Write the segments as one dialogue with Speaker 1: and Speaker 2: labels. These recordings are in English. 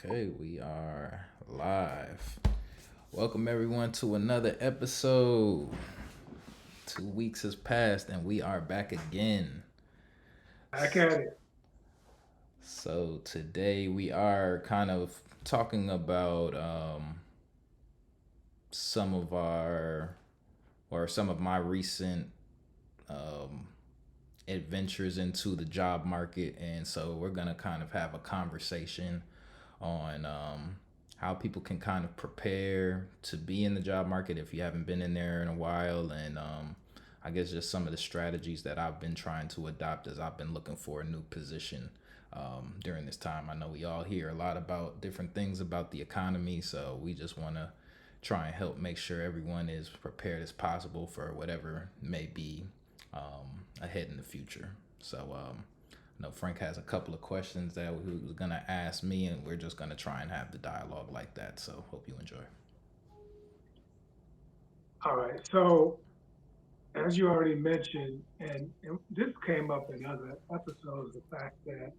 Speaker 1: Okay, we are live. Welcome everyone to another episode. 2 weeks has passed and we are back again.
Speaker 2: Back at it.
Speaker 1: So today we are kind of talking about some of our or some of my recent um, adventures into the job market, and so we're gonna kind of have a conversation on how people can kind of prepare to be in the job market if you haven't been in there in a while, and I guess just some of the strategies that I've been trying to adopt as I've been looking for a new position during this time. I know we all hear a lot about different things about the economy, so we just want to try and help make sure everyone is prepared as possible for whatever may be ahead in the future. So, I know Frank has a couple of questions that he was gonna ask me, and we're just gonna try and have the dialogue like that. So, hope you enjoy.
Speaker 2: All right. So, as you already mentioned, and this came up in other episodes, the fact that,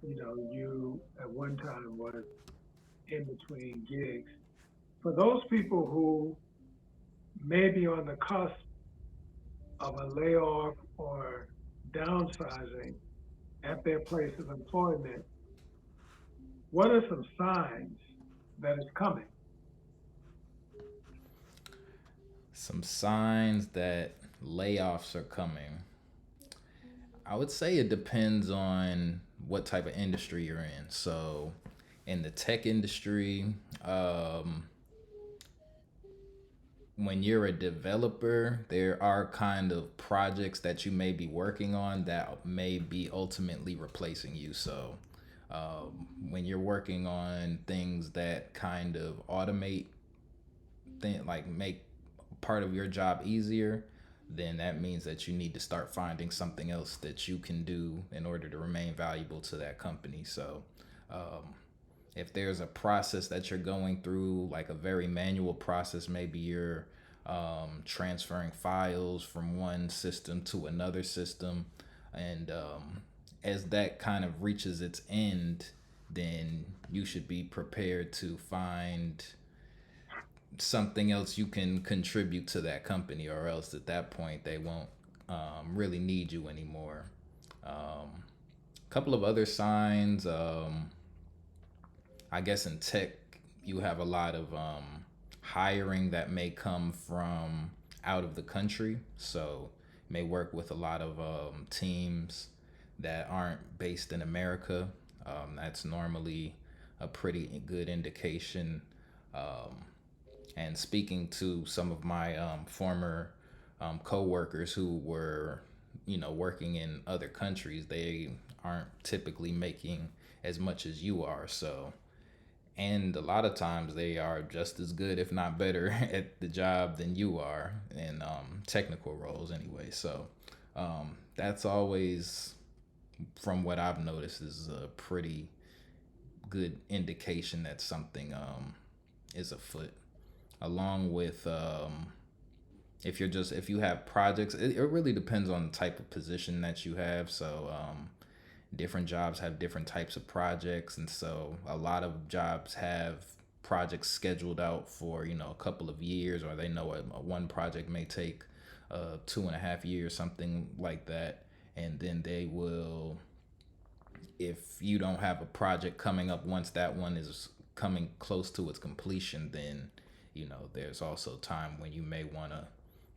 Speaker 2: you at one time was in between gigs. For those people who may be on the cusp of a layoff or downsizing at their place of employment, what are some signs that it's coming?
Speaker 1: Some signs that layoffs are coming. I would say it depends on what type of industry you're in. So, in the tech industry, um, when you're a developer, there are kind of projects that you may be working on that may be ultimately replacing you. So, when you're working on things that kind of automate, like make part of your job easier, then that means that you need to start finding something else that you can do in order to remain valuable to that company. So, um, if there's a process that you're going through, like a very manual process, maybe you're transferring files from one system to another system, and as that kind of reaches its end, then you should be prepared to find something else you can contribute to that company, or else at that point they won't really need you anymore. A couple of other signs. I guess in tech, you have a lot of hiring that may come from out of the country. So, may work with a lot of teams that aren't based in America. That's normally a pretty good indication. Um, and speaking to some of my former co-workers who were, working in other countries, they aren't typically making as much as you are. So, and a lot of times they are just as good, if not better, at the job than you are in technical roles anyway. So, that's always, from what I've noticed, is a pretty good indication that something is afoot. Along with if you have projects, it really depends on the type of position that you have. So, different jobs have different types of projects, and so a lot of jobs have projects scheduled out for a couple of years, or they know one project may take 2.5 years, something like that, and then they will, if you don't have a project coming up once that one is coming close to its completion, then there's also time when you may want to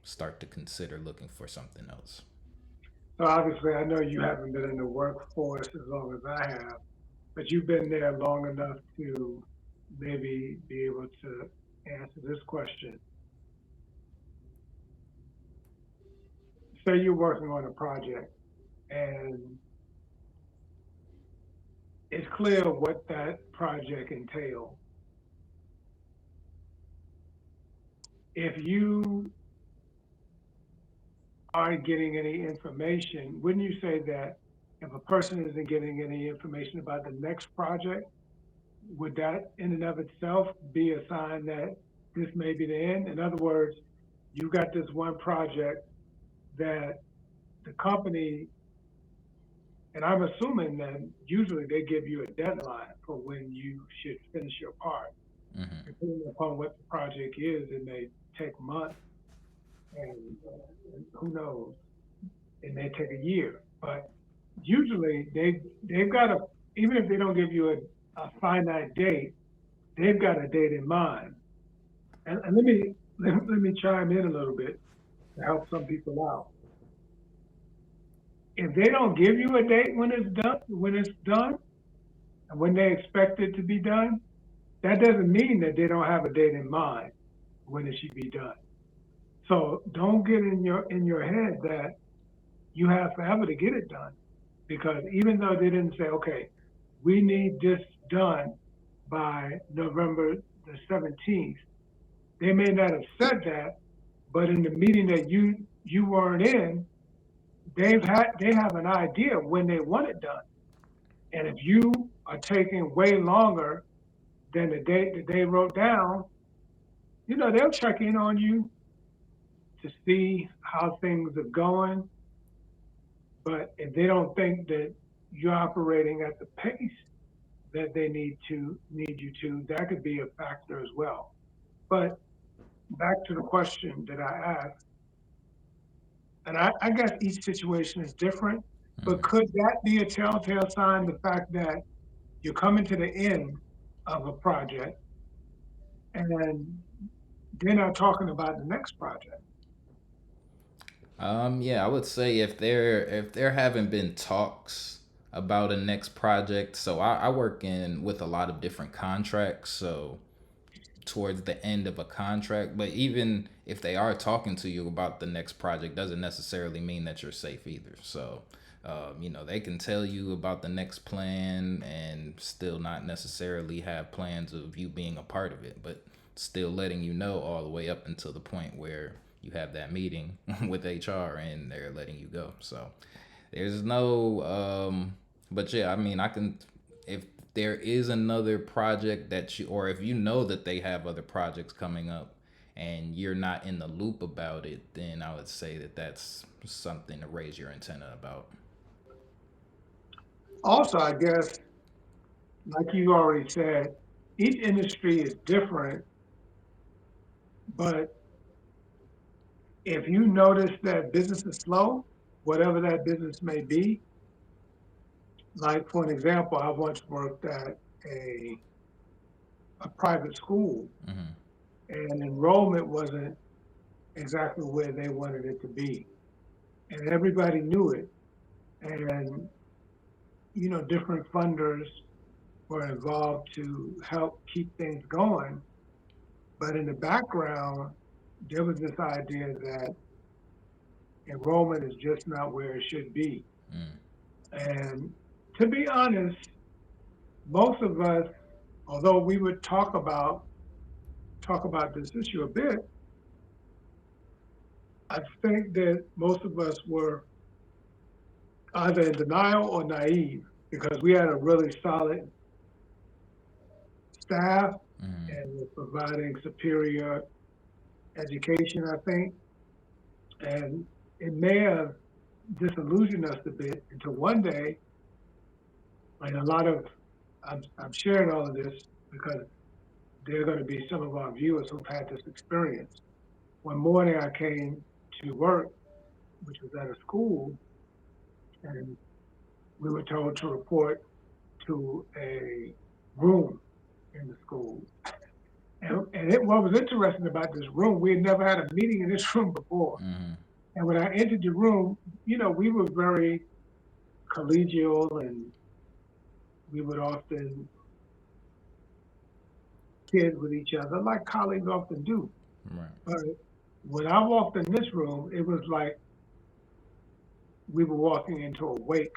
Speaker 1: start to consider looking for something else.
Speaker 2: So, obviously, I know you haven't been in the workforce as long as I have, but you've been there long enough to maybe be able to answer this question. Say you're working on a project and it's clear what that project entails. If you aren't getting any information, wouldn't you say that if a person isn't getting any information about the next project, would that in and of itself be a sign that this may be the end? In other words, you got this one project that the company And I'm assuming that usually they give you a deadline for when you should finish your part.
Speaker 1: Hmm.
Speaker 2: Depending upon what the project is, it may take months, and who knows, it may take a year. But usually they've got a, even if they don't give you a finite date, they've got a date in mind. And let me chime in a little bit to help some people out. If they don't give you a date when it's done, and when they expect it to be done, that doesn't mean that they don't have a date in mind when it should be done. So don't get in your head that you have forever to get it done, because even though they didn't say, okay, we need this done by November the 17th, they may not have said that, but in the meeting that you weren't in, they have an idea of when they want it done. And if you are taking way longer than the date that they wrote down, they'll check in on you to see how things are going. But if they don't think that you're operating at the pace that they need you to, that could be a factor as well. But back to the question that I asked, and I guess each situation is different, but
Speaker 1: Hmm.
Speaker 2: could that be a telltale sign, the fact that you're coming to the end of a project and they're not talking about the next project?
Speaker 1: Yeah, I would say if there haven't been talks about a next project, so I work in with a lot of different contracts, so towards the end of a contract. But even if they are talking to you about the next project, doesn't necessarily mean that you're safe either. So, they can tell you about the next plan and still not necessarily have plans of you being a part of it, but still letting you know all the way up until the point where you have that meeting with HR and they're letting you go. So there's no, but yeah, I mean, I can, if there is another project that you, or if you know that they have other projects coming up and you're not in the loop about it, then I would say that that's something to raise your antenna about.
Speaker 2: Also, I guess, like you already said, each industry is different, but if you notice that business is slow, whatever that business may be, like for an example, I once worked at a, a private school,
Speaker 1: Hmm.
Speaker 2: and enrollment wasn't exactly where they wanted it to be. And everybody knew it. And, different funders were involved to help keep things going. But in the background, there was this idea that enrollment is just not where it should be.
Speaker 1: Mm.
Speaker 2: And to be honest, most of us, although we would talk about this issue a bit, I think that most of us were either in denial or naive, because we had a really solid staff
Speaker 1: Mm.
Speaker 2: and we're providing superior education, I think. And it may have disillusioned us a bit until one day, and I'm sharing all of this because there are going to be some of our viewers who've had this experience. One morning I came to work, which was at a school, and we were told to report to a room in the school. And what was interesting about this room, we had never had a meeting in this room before.
Speaker 1: Mm.
Speaker 2: And when I entered the room, we were very collegial, and we would often kid with each other like colleagues often do.
Speaker 1: Right.
Speaker 2: But when I walked in this room, it was like we were walking into a wake.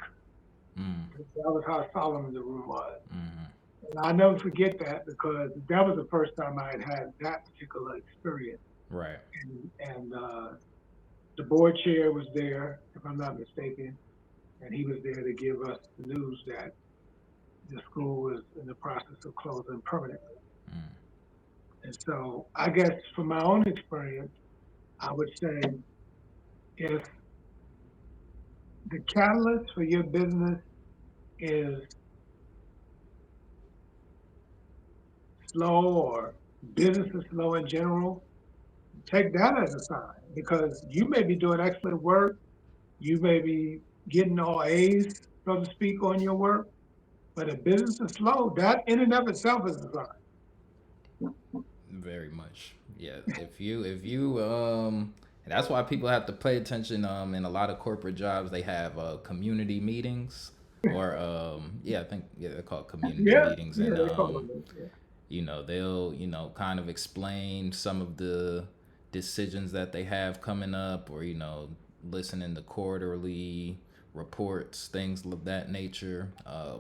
Speaker 1: Mm.
Speaker 2: That was how solemn the room was.
Speaker 1: Mm.
Speaker 2: And I'll never forget that, because that was the first time I had had that particular experience.
Speaker 1: Right.
Speaker 2: And the board chair was there, if I'm not mistaken, and he was there to give us the news that the school was in the process of closing permanently.
Speaker 1: Mm.
Speaker 2: And so I guess from my own experience, I would say if the catalyst for your business is slow or business is slow in general, take that as a sign because you may be doing excellent work. You may be getting all A's, so to speak, on your work, but if business is slow, that in and of itself is a sign.
Speaker 1: Very much. Yeah. If you and that's why people have to pay attention. In a lot of corporate jobs, they have community meetings, or yeah, I think yeah they're called community
Speaker 2: Yeah,
Speaker 1: meetings,
Speaker 2: yeah,
Speaker 1: and
Speaker 2: they call them it. Yeah.
Speaker 1: they'll kind of explain some of the decisions that they have coming up, or listening to quarterly reports, things of that nature.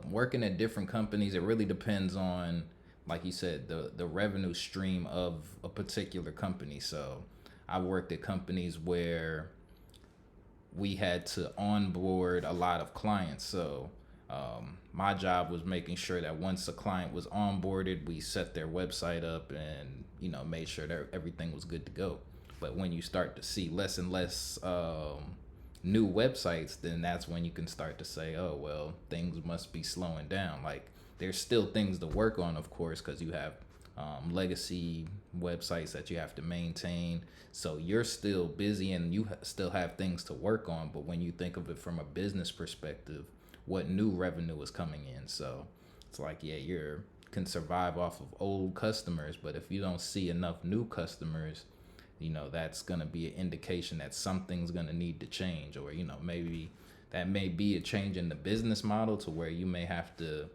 Speaker 1: Working at different companies, it really depends on, like you said, the revenue stream of a particular company. So I worked at companies where we had to onboard a lot of clients. So my job was making sure that once a client was onboarded, we set their website up and made sure that everything was good to go. But when you start to see less and less new websites, then that's when you can start to say, oh well, things must be slowing down. Like there's still things to work on, of course, because you have legacy websites that you have to maintain. So you're still busy and you still have things to work on. But when you think of it from a business perspective, what new revenue is coming in? So it's like, yeah, you can survive off of old customers, but if you don't see enough new customers, that's going to be an indication that something's going to need to change, or maybe that may be a change in the business model to where you may have to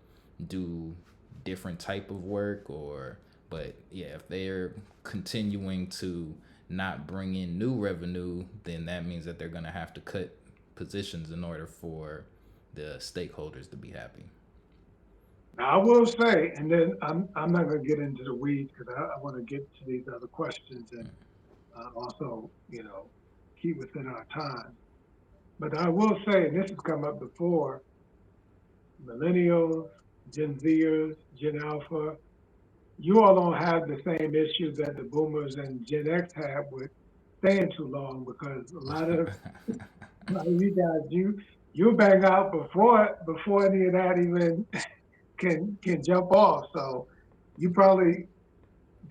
Speaker 1: do different type of work, or but yeah, if they're continuing to not bring in new revenue, then that means that they're going to have to cut positions in order for the stakeholders to be happy.
Speaker 2: Now, I will say, and then I'm not going to get into the weeds because I want to get to these other questions and also, keep within our time. But I will say, and this has come up before, millennials, Gen Zers, Gen Alpha, you all don't have the same issues that the boomers and Gen X have with staying too long because a lot of you guys, you bang out before any of that even can jump off. So you probably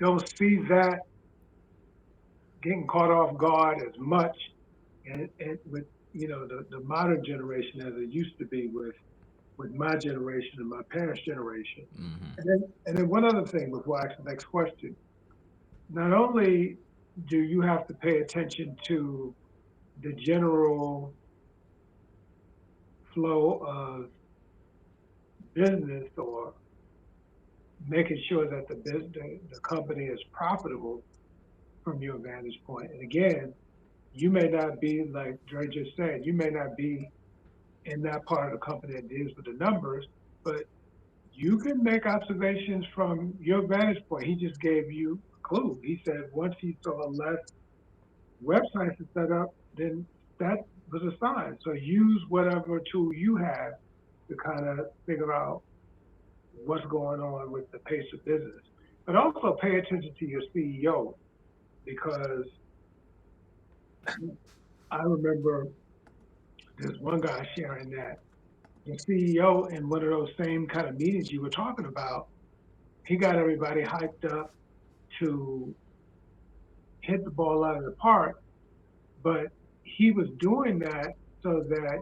Speaker 2: don't see that getting caught off guard as much and with the modern generation as it used to be with my generation and my parents' generation.
Speaker 1: Hmm.
Speaker 2: And then one other thing before I ask the next question. Not only do you have to pay attention to the general flow of business or making sure that the company is profitable from your vantage point. And again, you may not be like Dre just said, you may not be in that part of the company that deals with the numbers, but you can make observations from your vantage point. He just gave you a clue. He said once he saw less websites to set up, then that was a sign. So use whatever tool you have to kind of figure out what's going on with the pace of business. But also pay attention to your CEO because I remember there's one guy sharing that the CEO in one of those same kind of meetings you were talking about, he got everybody hyped up to hit the ball out of the park, but he was doing that so that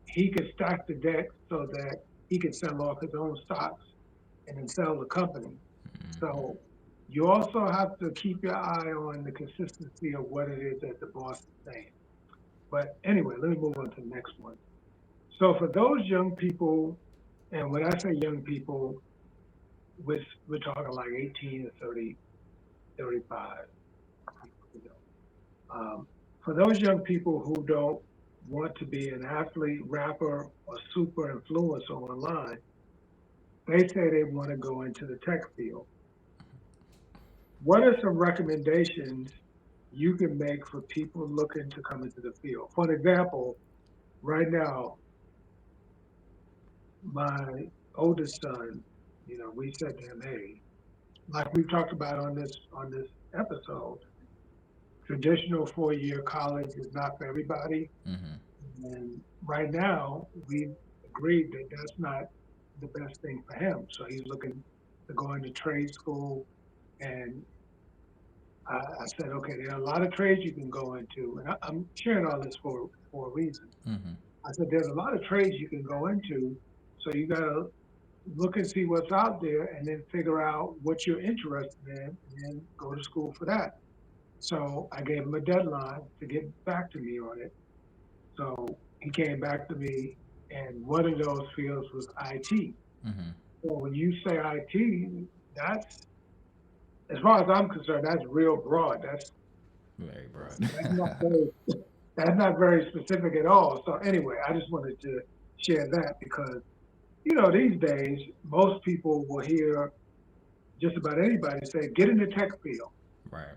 Speaker 2: he could stack the deck so that he could sell off his own stocks and then sell the company. So you also have to keep your eye on the consistency of what it is that the boss is saying. But anyway, let me move on to the next one. So for those young people, and when I say young people, we're talking like 18 to 30, 35. You know. For those young people who don't want to be an athlete, rapper, or super influencer online, they say they want to go into the tech field. What are some recommendations you can make for people looking to come into the field? For example, right now, my oldest son, we said to him, "Hey, like we've talked about on this episode, traditional 4-year college is not for everybody.
Speaker 1: Hmm.
Speaker 2: And right now, we've agreed that that's not the best thing for him. So he's looking to go into trade school. And I said, okay, there are a lot of trades you can go into. And I'm sharing all this for a reason.
Speaker 1: Mm-hmm.
Speaker 2: I said, there's a lot of trades you can go into. So you got to look and see what's out there and then figure out what you're interested in and then go to school for that. So I gave him a deadline to get back to me on it. So he came back to me, and one of those fields was IT.
Speaker 1: Mm-hmm.
Speaker 2: So when you say IT, that's, as far as I'm concerned, that's real broad.
Speaker 1: Very broad.
Speaker 2: That's not very that's not very specific at all. So anyway, I just wanted to share that because these days most people will hear just about anybody say get in the tech field,
Speaker 1: Right.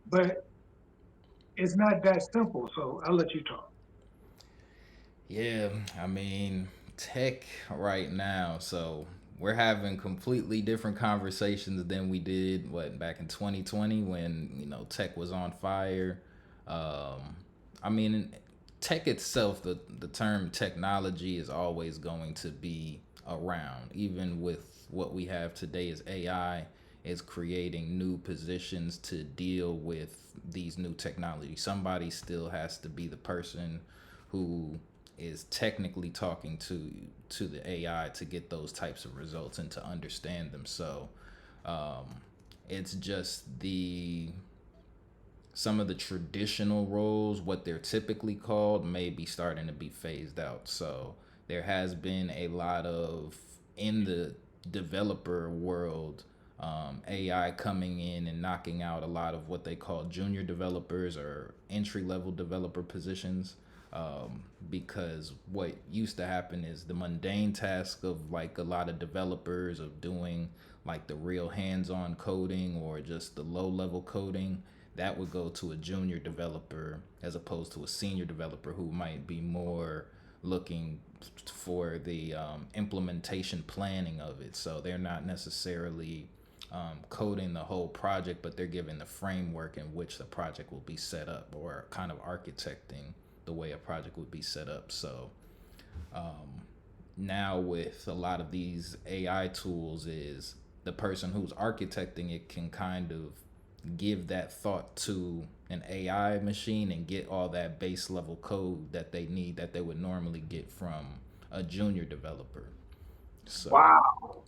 Speaker 2: but it's not that simple. So I'll let you talk.
Speaker 1: Yeah, I mean, tech right now. So we're having completely different conversations than we did back in 2020 when tech was on fire. Um, I mean, tech itself, the term technology is always going to be around, even with what we have today as AI is creating new positions to deal with these new technologies. Somebody still has to be the person who is technically talking to the AI to get those types of results and to understand them. So um, it's just the some of the traditional roles, what they're typically called, may be starting to be phased out. So there has been a lot of in the developer world, AI coming in and knocking out a lot of what they call junior developers or entry level developer positions. Because what used to happen is the mundane task of like a lot of developers of doing like the real hands on coding or just the low level coding that would go to a junior developer as opposed to a senior developer who might be more looking for the implementation planning of it. So they're not necessarily coding the whole project, but they're giving the framework in which the project will be set up or kind of architecting the way a project would be set up. So now with a lot of these AI tools is the person who's architecting it can kind of give that thought to an AI machine and get all that base level code that they need that they would normally get from a junior developer. So
Speaker 2: Wow.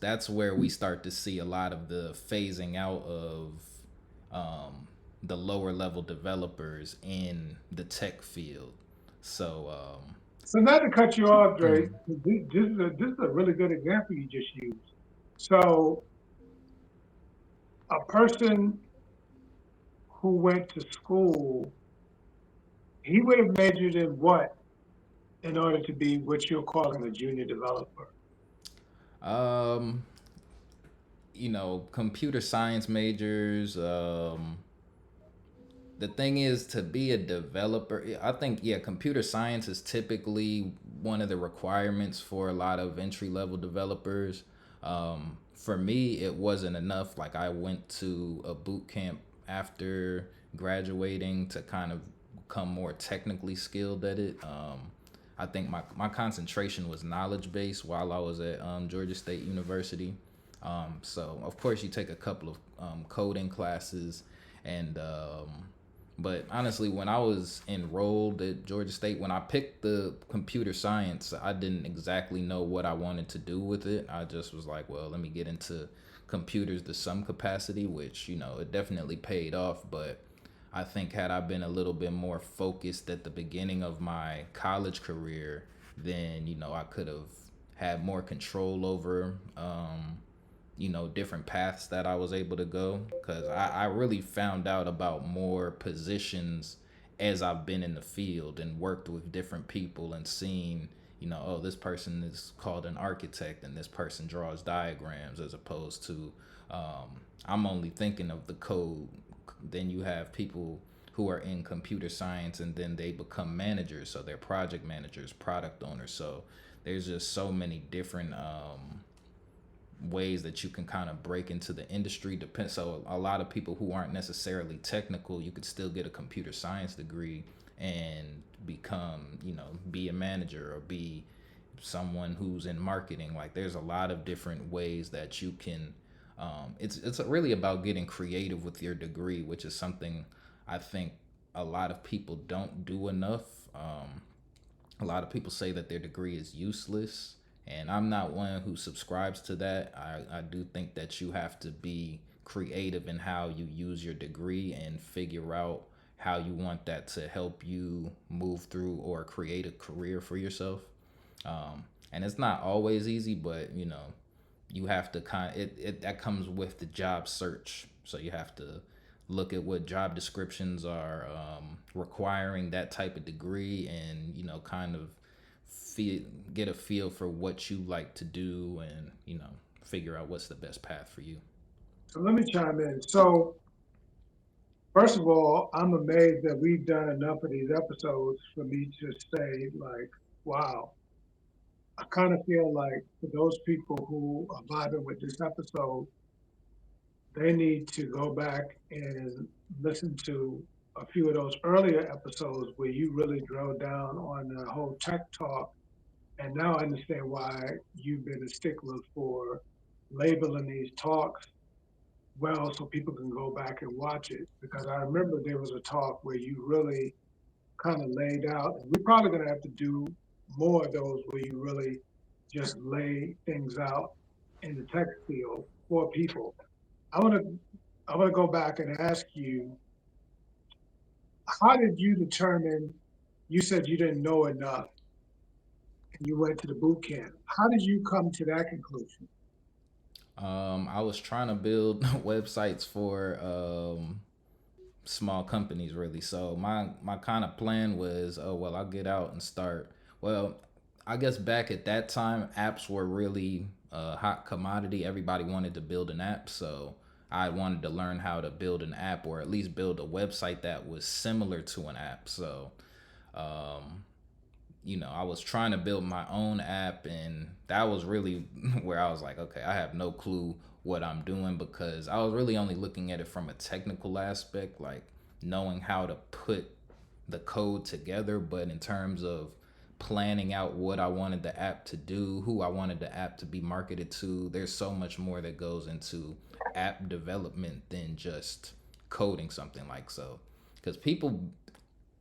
Speaker 1: that's where we start to see a lot of the phasing out of um, the lower level developers in the tech field. So
Speaker 2: So not to cut you off, Dre,
Speaker 1: mhm.
Speaker 2: this is a really good example you just used. So a person who went to school, he would have majored in what in order to be what you're calling a junior developer?
Speaker 1: um, computer science majors. The thing is to be a developer, I think, yeah, computer science is typically one of the requirements for a lot of entry level developers. For me, it wasn't enough. Like I went to a boot camp after graduating to kind of become more technically skilled at it. I think my concentration was knowledge based while I was at Georgia State University. So of course you take a couple of coding classes and but honestly, when I was enrolled at Georgia State, when I picked the computer science, I didn't exactly know what I wanted to do with it. I just was like, well, let me get into computers to some capacity, which, it definitely paid off. But I think had I been a little bit more focused at the beginning of my college career, then, I could have had more control over different paths that I was able to go because I really found out about more positions as I've been in the field and worked with different people and seen, oh, this person is called an architect and this person draws diagrams as opposed to I'm only thinking of the code. Then you have people who are in computer science and then they become managers. So they're project managers, product owners. So there's just so many different ways that you can kind of break into the industry. Depends. So a lot of people who aren't necessarily technical, you could still get a computer science degree and become, be a manager or be someone who's in marketing. Like there's a lot of different ways that you can. It's really about getting creative with your degree, which is something I think a lot of people don't do enough. A lot of people say that their degree is useless, and I'm not one who subscribes to that. I do think that you have to be creative in how you use your degree and figure out how you want that to help you move through or create a career for yourself. And it's not always easy, but you have to it that comes with the job search. So you have to look at what job descriptions are requiring that type of degree, and kind of feel get a feel for what you like to do, and figure out what's the best path for you.
Speaker 2: So let me chime in. So first of all, I'm amazed that we've done enough of these episodes for me to say, like, wow. I kind of feel like for those people who are vibing with this episode, they need to go back and listen to a few of those earlier episodes where you really drilled down on the whole tech talk. And now I understand why you've been a stickler for labeling these talks well so people can go back and watch it. Because I remember there was a talk where you really kind of laid out, and we're probably going to have to do more of those where you really just lay things out in the tech field for people. I want to I want to go back and ask you, how did you determine? You said you didn't know enough, and you went to the boot camp. How did you come to that conclusion?
Speaker 1: I was trying to build websites for small companies, really. So my kind of plan was, oh well, I'll get out and start. Well, I guess back at that time, apps were really a hot commodity. Everybody wanted to build an app, so I wanted to learn how to build an app, or at least build a website that was similar to an app. So I was trying to build my own app, and that was really where I was like, okay, I have no clue what I'm doing, because I was really only looking at it from a technical aspect, like knowing how to put the code together. But in terms of planning out what I wanted the app to do, who I wanted the app to be marketed to, there's so much more that goes into app development than just coding something like so. Because people,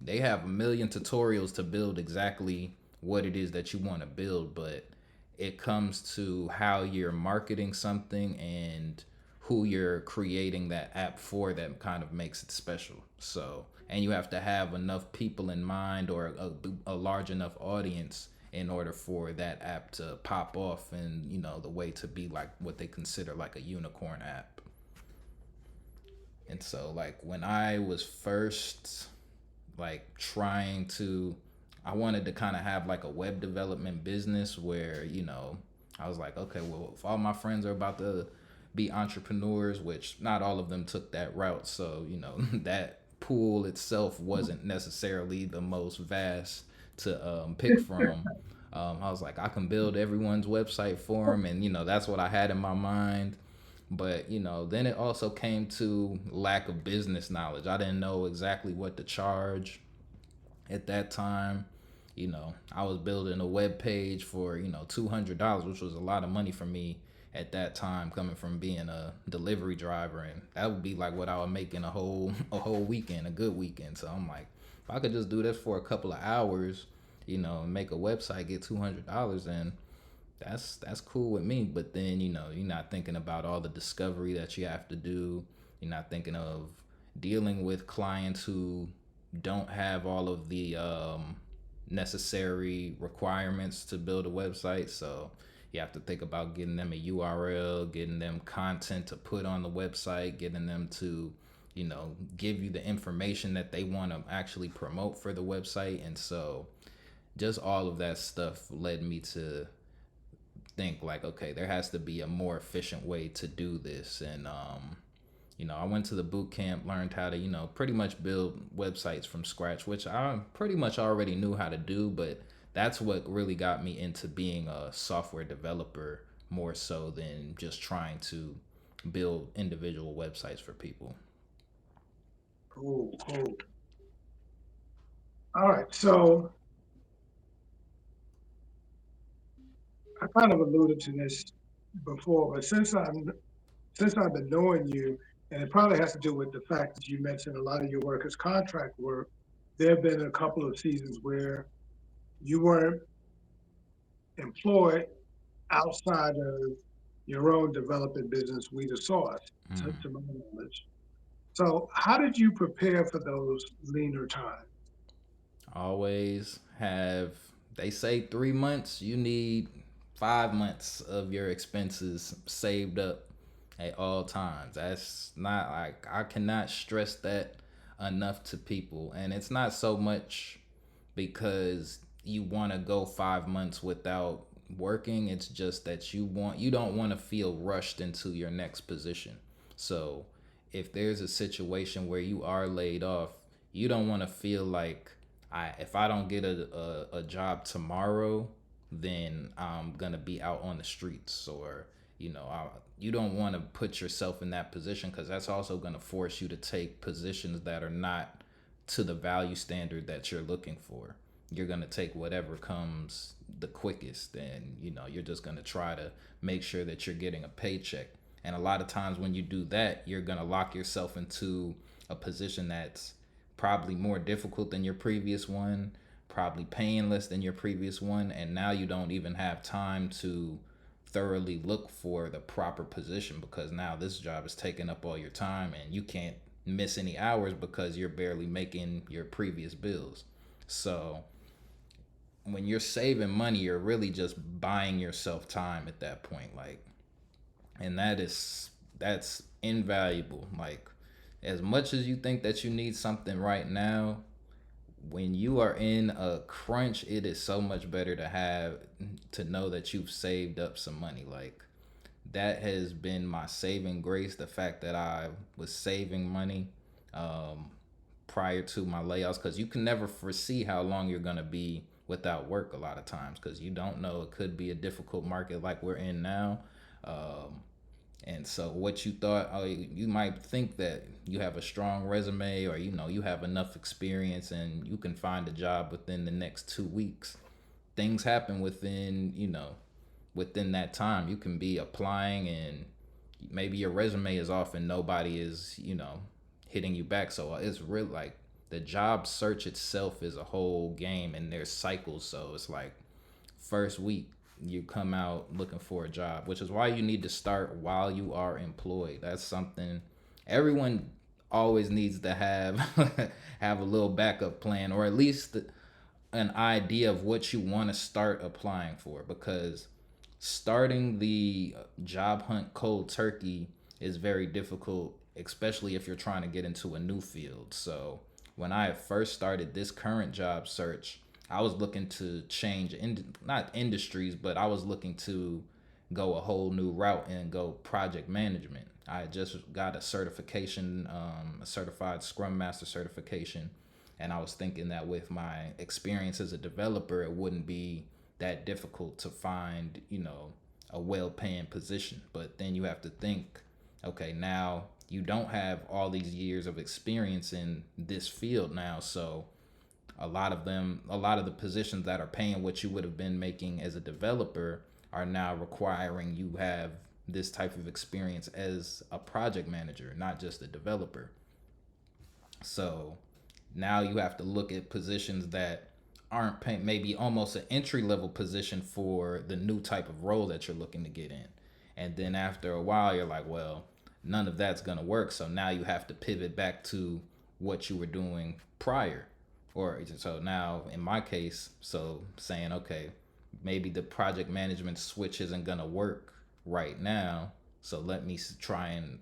Speaker 1: they have a million tutorials to build exactly what it is that you want to build, but it comes to how you're marketing something and who you're creating that app for that kind of makes it special. So, and you have to have enough people in mind, or a large enough audience, in order for that app to pop off, and the way to be like what they consider like a unicorn app. And so, like, when I was first like trying to, I wanted to kind of have like a web development business where I was like, okay, well, if all my friends are about to be entrepreneurs, which not all of them took that route, so that pool itself wasn't necessarily the most vast to pick from. I was like, I can build everyone's website for them, and that's what I had in my mind. But then it also came to lack of business knowledge. I didn't know exactly what to charge at that time. I was building a web page for $200, which was a lot of money for me at that time, coming from being a delivery driver, and that would be like what I would make in a whole weekend, a good weekend. So I'm like, if I could just do this for a couple of hours, and make a website, get $200, and that's cool with me. But then you're not thinking about all the discovery that you have to do. You're not thinking of dealing with clients who don't have all of the necessary requirements to build a website. So you have to think about getting them a URL, getting them content to put on the website, getting them to give you the information that they want to actually promote for the website. And so just all of that stuff led me to think like, okay, there has to be a more efficient way to do this. And I went to the boot camp, learned how to pretty much build websites from scratch, which I pretty much already knew how to do. But that's what really got me into being a software developer, more so than just trying to build individual websites for people.
Speaker 2: Cool, cool. All right. So I kind of alluded to this before, but since I've been knowing you, and it probably has to do with the fact that you mentioned a lot of your work is contract work, there have been a couple of seasons where you weren't employed outside of your own developing business, We the Source, to my knowledge. So, how did you prepare for those leaner times?
Speaker 1: Always have, they say 3 months, you need 5 months of your expenses saved up at all times. That's not like, I cannot stress that enough to people. And it's not so much because you want to go 5 months without working. It's just that you don't want to feel rushed into your next position. So if there's a situation where you are laid off, you don't want to feel like, if I don't get a job tomorrow, then I'm gonna be out on the streets, or you don't want to put yourself in that position, because that's also gonna force you to take positions that are not to the value standard that you're looking for. You're gonna take whatever comes the quickest, and you're just gonna try to make sure that you're getting a paycheck. And a lot of times when you do that, you're gonna lock yourself into a position that's probably more difficult than your previous one, probably paying less than your previous one, and now you don't even have time to thoroughly look for the proper position, because now this job is taking up all your time and you can't miss any hours because you're barely making your previous bills. So when you're saving money, you're really just buying yourself time at that point. Like, and that's invaluable. Like, as much as you think that you need something right now, when you are in a crunch, it is so much better to know that you've saved up some money. Like, that has been my saving grace, the fact that I was saving money um, prior to my layoffs, because you can never foresee how long you're going to be without work a lot of times, because you don't know, it could be a difficult market like we're in now. um, and so what you thought, oh, you might think that you have a strong resume, or you have enough experience and you can find a job within the next 2 weeks. Things happen within that time. You can be applying and maybe your resume is off and nobody is, hitting you back. So it's real, like, the job search itself is a whole game, and there's cycles. So it's like, first week you come out looking for a job, which is why you need to start while you are employed. That's something everyone always needs to have have a little backup plan, or at least an idea of what you want to start applying for, because starting the job hunt cold turkey is very difficult, especially if you're trying to get into a new field. So when I first started this current job search, I was looking to not industries, but I was looking to go a whole new route and go project management. I just got a certification, a certified Scrum Master certification, and I was thinking that with my experience as a developer, it wouldn't be that difficult to find, a well-paying position. But then you have to think, okay, now you don't have all these years of experience in this field now, so a lot of the positions that are paying what you would have been making as a developer are now requiring you have this type of experience as a project manager, not just a developer. So now you have to look at positions that aren't paying, maybe almost an entry level position for the new type of role that you're looking to get in. And then after a while, you're like, well, none of that's going to work. So now you have to pivot back to what you were doing prior. Or so now, in my case, so saying, okay, maybe the project management switch isn't going to work right now. So let me try and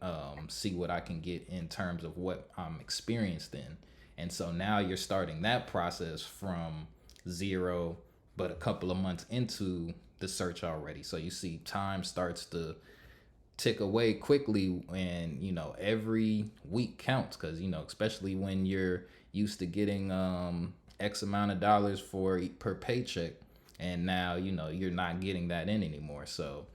Speaker 1: see what I can get in terms of what I'm experienced in. And so now you're starting that process from zero, but a couple of months into the search already. So you see time starts to tick away quickly, and every week counts, because especially when you're used to getting x amount of dollars for per paycheck, and now you're not getting that in anymore. So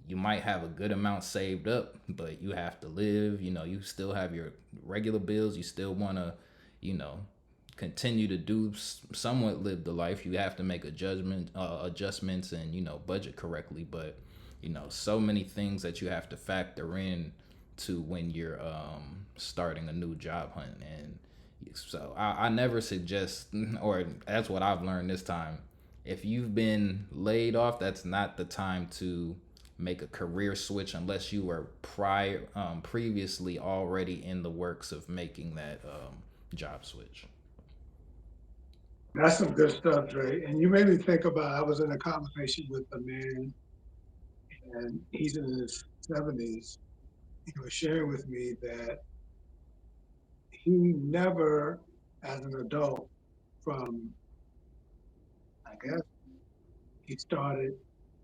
Speaker 1: you might have a good amount saved up, but you have to live. You still have your regular bills. You still want to, you know continue to do somewhat live the life. You have to make a judgment adjustments and budget correctly, but so many things that you have to factor in to when you're starting a new job hunt. And so I never suggest, or that's what I've learned this time, if you've been laid off, that's not the time to make a career switch unless you were previously already in the works of making that job switch.
Speaker 2: That's some good stuff, Dre. And you made me think about, I was in a conversation with a man, and he's in his 70s. He was sharing with me that he never, as an adult, from, I guess, he started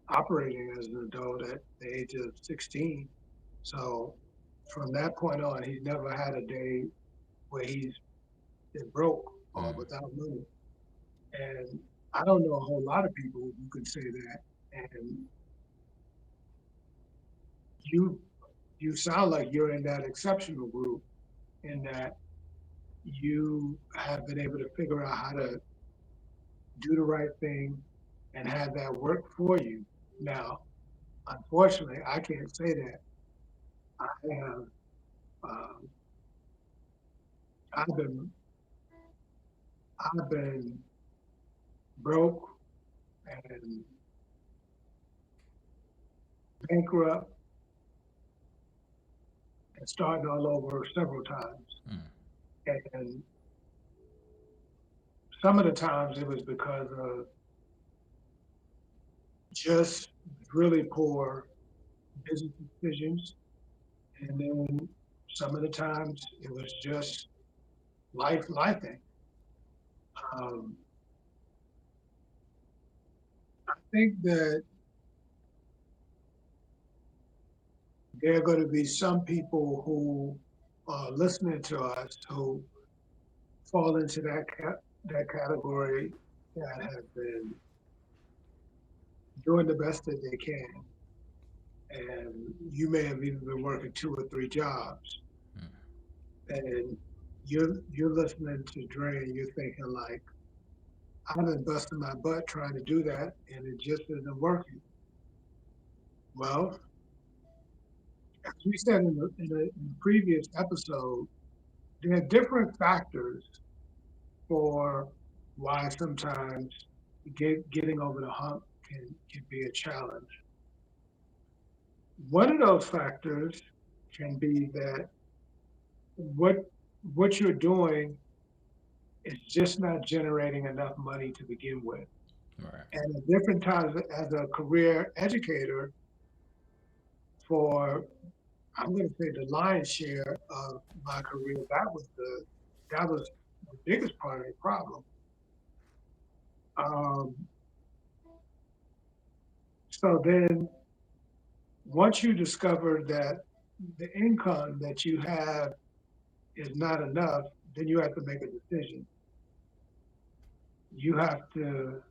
Speaker 2: operating as an adult at the age of 16. So from that point on, he's never had a day where he's been broke or
Speaker 1: Mm,
Speaker 2: without money. And I don't know a whole lot of people who can say that. And you you sound like you're in that exceptional group, in that you have been able to figure out how to do the right thing and have that work for you. Now, unfortunately, I can't say that. I have um, I've been I've been broke and bankrupt and starting all over several times.
Speaker 1: mm,
Speaker 2: And some of the times it was because of just really poor business decisions. And then some of the times it was just life thing. Um, I think that there are going to be some people who are listening to us who fall into that category, that have been doing the best that they can. And you may have even been working two or three jobs,
Speaker 1: mm.
Speaker 2: and you're listening to Dre and you're thinking like, I've been busting my butt trying to do that, and it just isn't working. Well, as we said in the previous episode, there are different factors for why sometimes getting over the hump can be a challenge. One of those factors can be that what what you're doing is just not generating enough money to begin with.
Speaker 1: Right.
Speaker 2: And at different times as a career educator, for, I'm going to say, the lion's share of my career, that was the biggest part of the problem. Um, so then once you discover that the income that you have is not enough, then you have to make a decision. You have to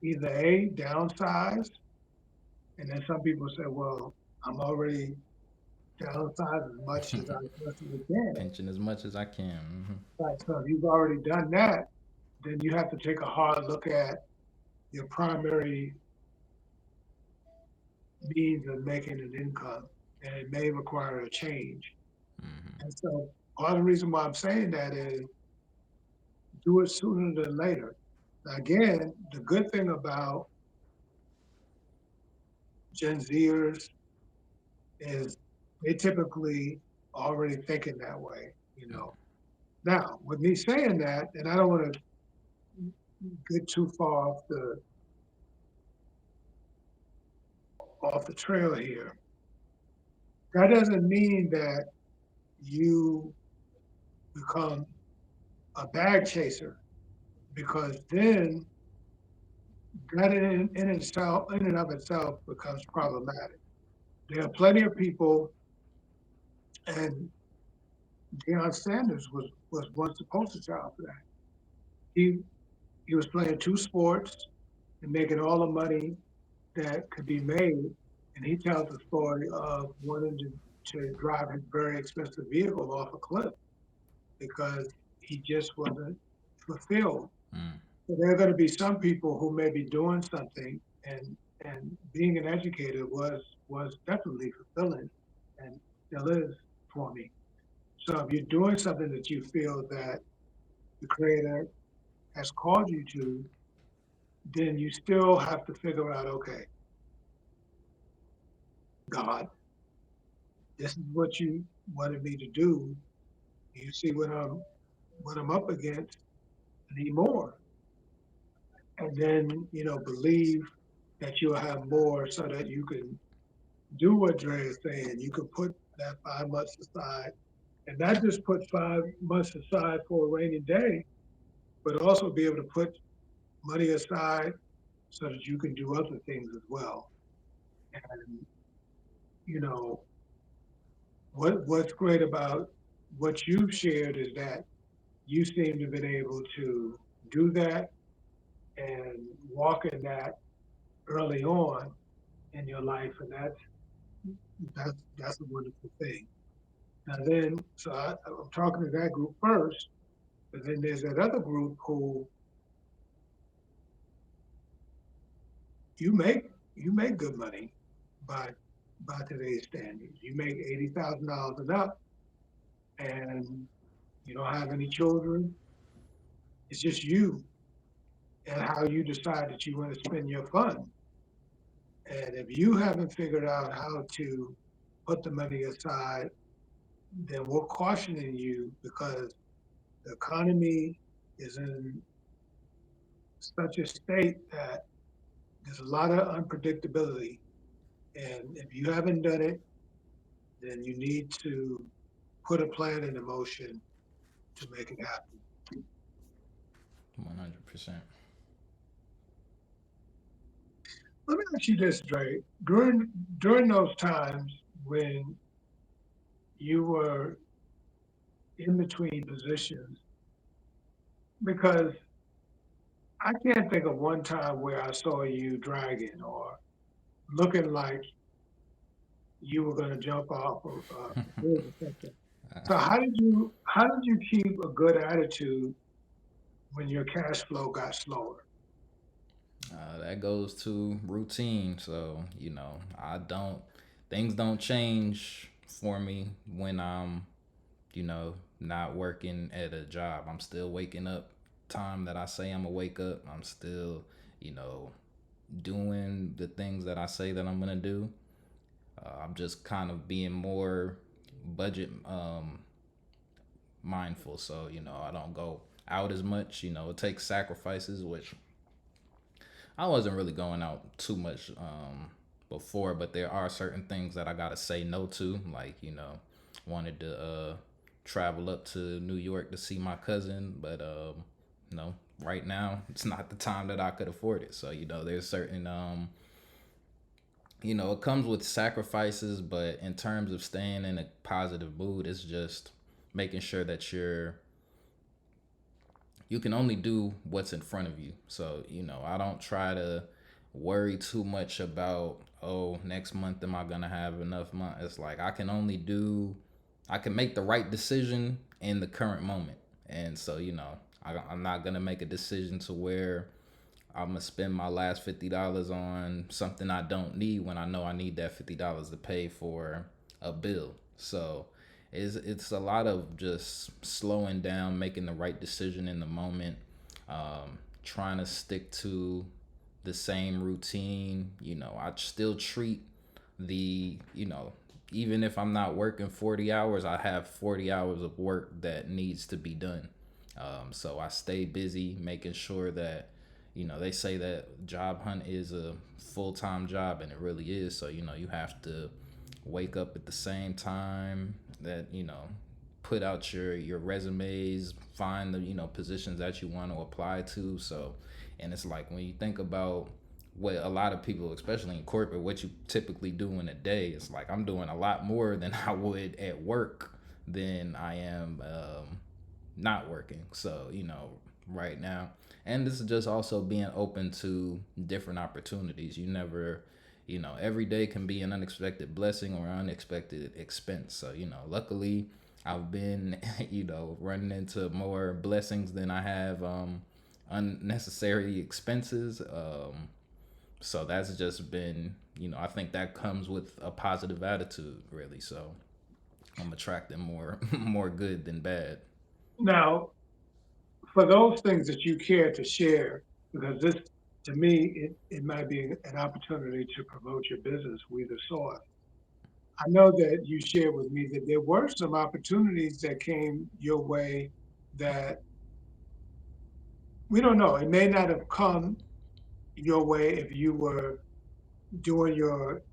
Speaker 2: either A, downsize, and then some people say, well, I'm already downsized as much as I possibly can.
Speaker 1: Pension as much as I can.
Speaker 2: Right. So if you've already done that, then you have to take a hard look at your primary means of making an income, and it may require a change. And so part of the reason why I'm saying that is do it sooner than later. Now, again, the good thing about Gen Zers is they typically already thinking that way. Now, with me saying that, and I don't want to get too far off the trail here, that doesn't mean that you become a bag chaser, because then that in and of itself becomes problematic. There are plenty of people, and Deion Sanders was once the poster child for that. He he was playing two sports and making all the money that could be made, and he tells the story of wanting to drive his very expensive vehicle off a cliff because he just wasn't. fulfilled.
Speaker 1: Mm.
Speaker 2: So there are going to be some people who may be doing something, and being an educator was definitely fulfilling, and still is for me. So if you're doing something that you feel that the creator has called you to, then you still have to figure out, okay, God, this is what you wanted me to do. You see what I'm up against. I need more. And then, believe that you'll have more so that you can do what Dre is saying. You can put that 5 months aside and not just put 5 months aside for a rainy day, but also be able to put money aside so that you can do other things as well. And, you know, what's great about what you've shared is that you seem to have been able to do that and walk in that early on in your life, and that's a wonderful thing. Now then, so I'm talking to that group first, but then there's that other group who you make you make good money by by today's standards. You make $80,000 and up, and you don't have any children. It's just you and how you decide that you want to spend your funds. And if you haven't figured out how to put the money aside, then we're cautioning you because the economy is in such a state that there's a lot of unpredictability. And if you haven't done it, then you need to put a plan into motion to make it happen.
Speaker 1: 100%.
Speaker 2: Let me ask you this, Dre. During those times when you were in between positions, because I can't think of one time where I saw you dragging or looking like you were going to jump off of a bridge or something. So how did you keep a good attitude when your cash flow got slower?
Speaker 1: That goes to routine. So, things don't change for me when I'm, not working at a job. I'm still waking up time that I say I'm gonna wake up. I'm still, you know, doing the things that I say that I'm gonna do. I'm just kind of being more budget mindful. So, I don't go out as much. It takes sacrifices, which I wasn't really going out too much before, but there are certain things that I gotta say no to. Like, wanted to travel up to New York to see my cousin, but right now it's not the time that I could afford it. So, there's certain it comes with sacrifices, but in terms of staying in a positive mood, it's just making sure that you can only do what's in front of you. So, I don't try to worry too much about, oh, next month am I gonna have enough money? It's like I can make the right decision in the current moment. And so, I'm not gonna make a decision to where I'm gonna spend my last $50 on something I don't need when I know I need that $50 to pay for a bill. So it's a lot of just slowing down, making the right decision in the moment, trying to stick to the same routine. I still treat even if I'm not working 40 hours, I have 40 hours of work that needs to be done. So I stay busy making sure that, they say that job hunt is a full time job, and it really is. So, you have to wake up at the same time that, put out your resumes, find the, positions that you want to apply to. So, and it's like when you think about what a lot of people, especially in corporate, what you typically do in a day, it's like I'm doing a lot more than I would at work than I am not working. So, right now. And this is just also being open to different opportunities. You never, every day can be an unexpected blessing or unexpected expense. So, luckily, I've been, running into more blessings than I have unnecessary expenses. So that's just been, I think that comes with a positive attitude, really. So I'm attracting more more good than bad.
Speaker 2: Now, for those things that you care to share, because this, to me, it might be an opportunity to promote your business, We the Source. I know that you shared with me that there were some opportunities that came your way that we don't know. It may not have come your way if you were doing your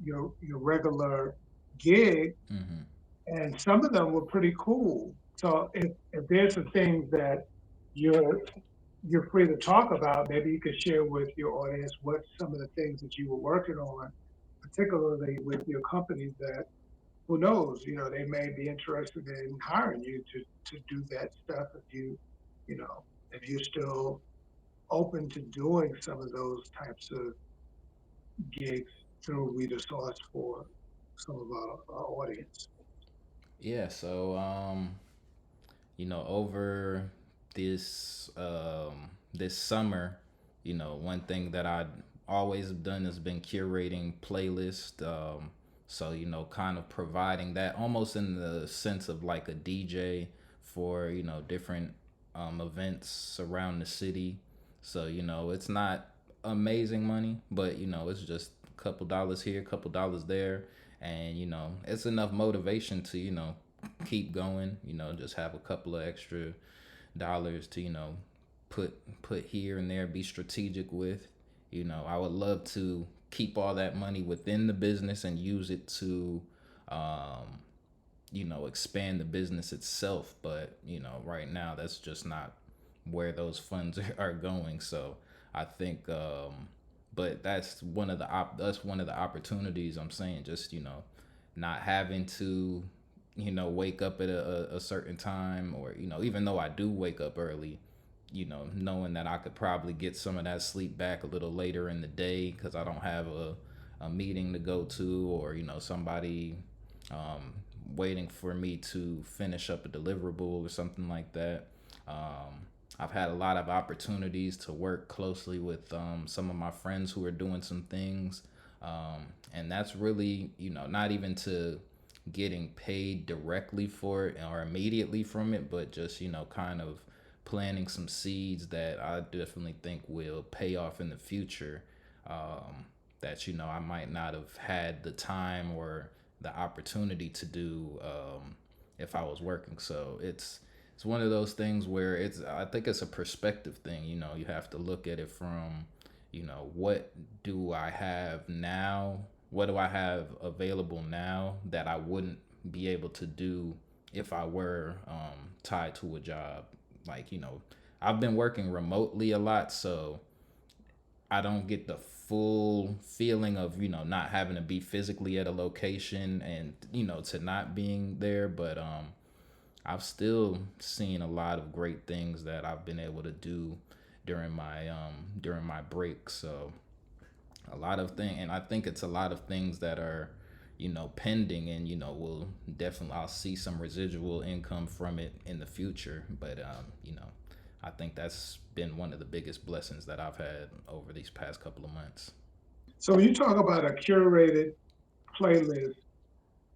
Speaker 2: regular gig,
Speaker 1: Hmm.
Speaker 2: and some of them were pretty cool. So if there's some things that you're you're free to talk about, maybe you could share with your audience what some of the things that you were working on, particularly with your companies that who knows, they may be interested in hiring you to do that stuff if you know, if you're still open to doing some of those types of gigs through Reader Source for some of our audience.
Speaker 1: Yeah. So over this summer, one thing that I always have done has been curating playlist. So kind of providing that almost in the sense of like a DJ for different events around the city. So it's not amazing money, but it's just a couple dollars here, a couple dollars there, and it's enough motivation to keep going. Just have a couple of extra dollars to put here and there, be strategic with. I would love to keep all that money within the business and use it to um, expand the business itself. But right now that's just not where those funds are going. So I think, but that's one of the opportunities I'm saying. Just not having to wake up at a certain time, or even though I do wake up early, knowing that I could probably get some of that sleep back a little later in the day because I don't have a meeting to go to, or somebody um, waiting for me to finish up a deliverable or something like that. I've had a lot of opportunities to work closely with some of my friends who are doing some things, and that's really not even to getting paid directly for it or immediately from it, but just kind of planting some seeds that I definitely think will pay off in the future. That I might not have had the time or the opportunity to do if I was working. So it's one of those things where I think it's a perspective thing. You have to look at it from what do I have now? What do I have available now that I wouldn't be able to do if I were tied to a job? Like, I've been working remotely a lot, so I don't get the full feeling of, not having to be physically at a location and, to not being there. But I've still seen a lot of great things that I've been able to do during my break. So a lot of things, and I think it's a lot of things that are pending, and will definitely, I'll see some residual income from it in the future. But I think that's been one of the biggest blessings that I've had over these past couple of months.
Speaker 2: So when you talk about a curated playlist,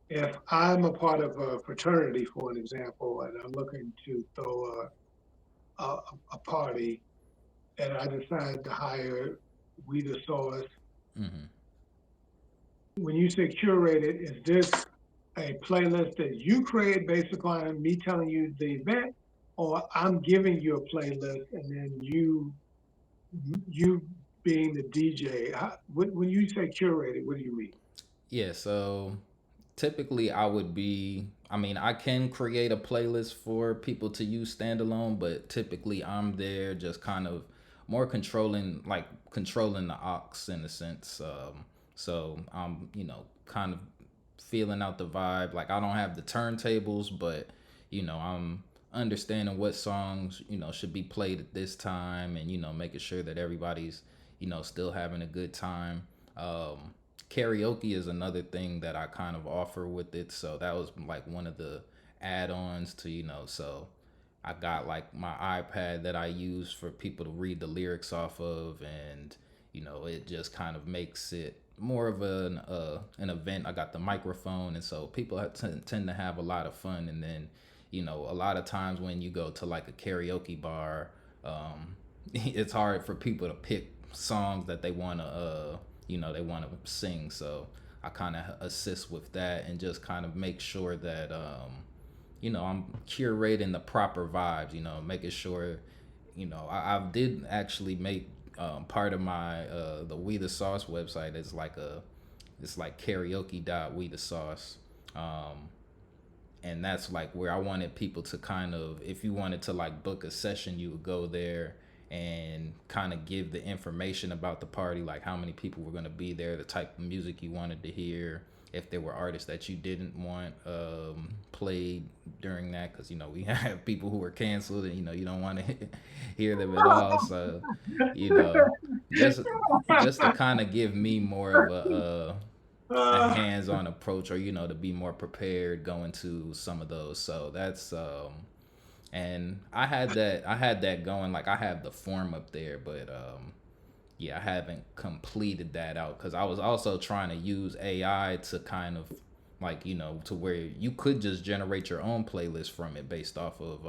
Speaker 2: if I'm a part of a fraternity, for an example, and I'm looking to throw a, a party, and I decide to hire We the Source,
Speaker 1: Hmm.
Speaker 2: when you say curated, is this a playlist that you create based upon me telling you the event, or I'm giving you a playlist and then you being the DJ? When you say curated, what do you mean?
Speaker 1: Yeah, so typically I would be, I mean, I can create a playlist for people to use standalone, but typically I'm there just kind of more controlling the aux in a sense. So I'm, kind of feeling out the vibe. Like, I don't have the turntables, but I'm understanding what songs should be played at this time, and making sure that everybody's still having a good time. Karaoke is another thing that I kind of offer with it. So that was like one of the add-ons to, so I got like my iPad that I use for people to read the lyrics off of, and it just kind of makes it more of an event. I got the microphone, and so people tend to have a lot of fun. And then, a lot of times when you go to like a karaoke bar, it's hard for people to pick songs that they want to, they want to sing. So I kind of assist with that and just kind of make sure that I'm curating the proper vibes, making sure, I did actually make part of my the We the Sauce website is like it's like karaoke dot we the sauce. And that's like where I wanted people to kind of, if you wanted to like book a session, you would go there and kind of give the information about the party, like how many people were going to be there, the type of music you wanted to hear, if there were artists that you didn't want played during that, because we have people who were canceled, and you don't want to hear them at all. So you know just just to kind of give me more of a
Speaker 2: uh,
Speaker 1: hands-on approach, or to be more prepared going to some of those. So that's and I had that going, like I have the form up there, but yeah, I haven't completed that out because I was also trying to use AI to kind of like, to where you could just generate your own playlist from it based off of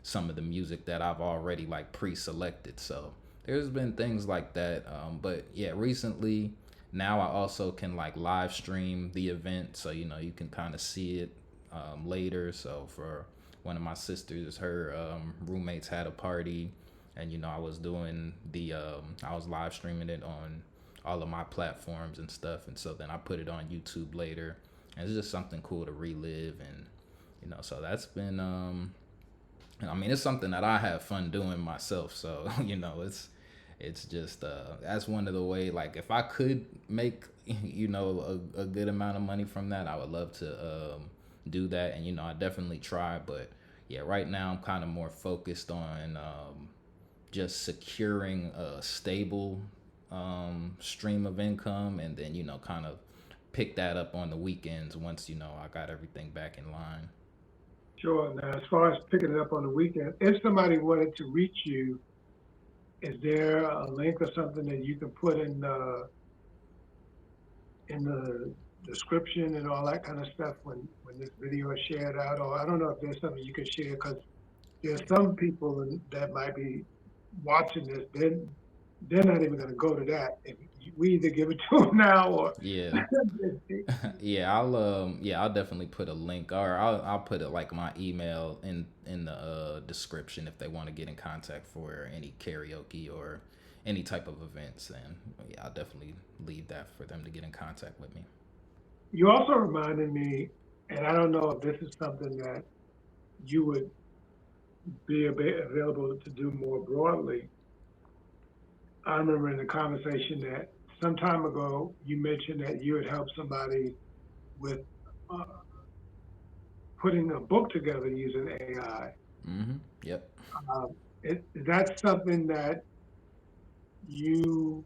Speaker 1: some of the music that I've already like pre-selected. So there's been things like that. But yeah, recently now I also can like live stream the event, so you can kind of see it later. So for one of my sisters, her roommates had a party, and I was doing I was live streaming it on all of my platforms and stuff, and so then I put it on YouTube later, and it's just something cool to relive. And so that's been I mean, it's something that I have fun doing myself. So it's just that's one of the way, like if I could make a good amount of money from that, I would love to do that. And I definitely try, but yeah, right now I'm kind of more focused on just securing a stable stream of income, and then kind of pick that up on the weekends once I got everything back in line.
Speaker 2: sure. Now, as far as picking it up on the weekend, if somebody wanted to reach you, is there a link or something that you can put in the description and all that kind of stuff when this video is shared out? Or I don't know if there's something you can share, because there's some people that might be watching this. They're not even going to go to that. If we either give it to them now or
Speaker 1: Yeah. Yeah, I'll definitely put a link, or I'll put it like my email in the description if they want to get in contact for any karaoke or any type of events. And yeah, I'll definitely leave that for them to get in contact with me.
Speaker 2: you also reminded me, and I don't know if this is something that you would be available to do more broadly. I remember in the conversation that some time ago you mentioned that you had helped somebody with uh, putting a book together using AI.
Speaker 1: Yep.
Speaker 2: Is that something that you